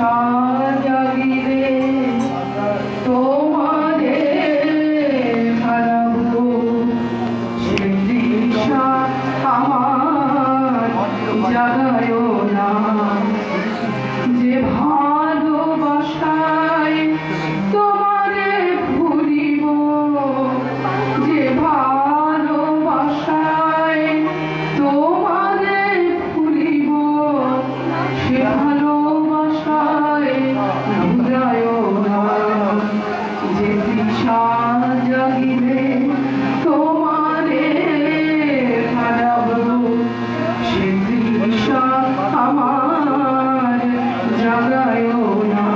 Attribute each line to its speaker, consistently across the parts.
Speaker 1: জাগিলে তোমারে হারাবো, সে তৃষা আমার জাগায় না। যে ভালোবাসায় তোমারে ভুলিব, যে ভালোবাসায় তোমারে ভুলিব, সে ভালোবাসায় ভুলায় না। যে তৃষা জাগিলে তোমারে হারাবো, সে তৃষা আমার জাগায় না।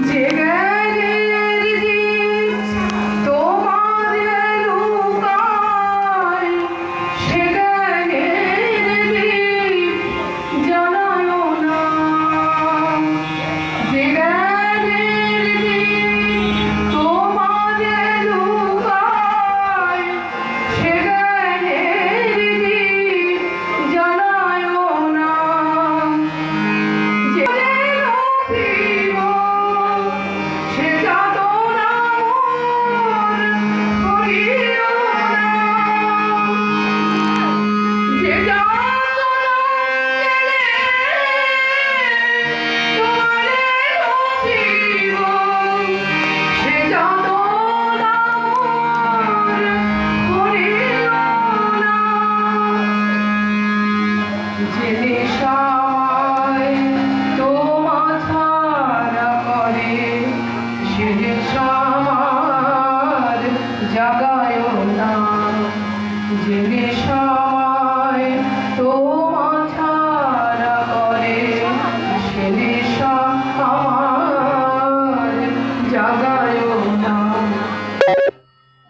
Speaker 1: যে জ্ঞানের দীপ তোমারে লুকায়, সে জ্ঞানের দীপ জ্বালায় না। যে জ্ঞানের দীপ তোমারে লুকায়, সে জ্ঞানের দীপ জ্বালায় না। যে লোভিব, সে যাতনা মন করিও না। যে যাতনা পেলে তোমারে লোভিব, সে যাতনা মন করিও না। যে নেশায় তোমা ছাড়া করে, সে নেশা আমার জাগায় না। যে নেশায় তোমা ছাড়া করে, সে নেশা আমার জাগায় না।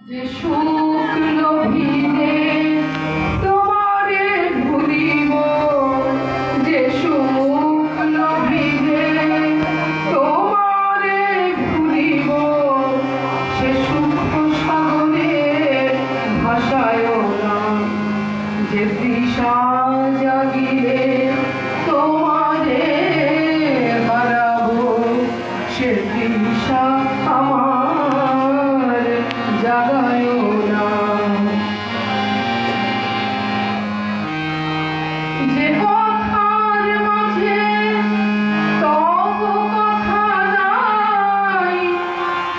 Speaker 1: যে সুখ লোভিলে তোমারে ভুলিব, যে সুখ লোভিলে তোমারে ভুলিব, সে সুখ সাগরে ভাসায় না। যে তৃষা জাগিলে তোমারে হারাবো, সে তৃষা আমার জাগায় না। যে কথার মাঝে তব কথা নাই,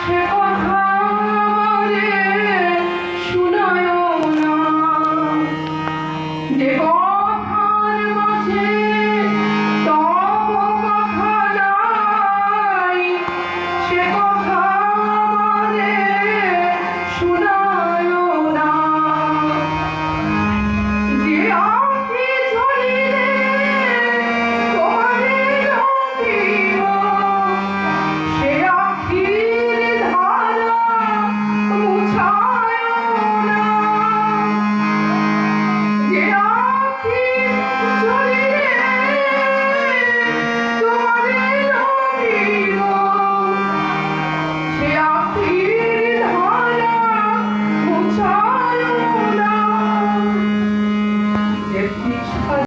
Speaker 1: সে কথা আমারে শুনায় না। যে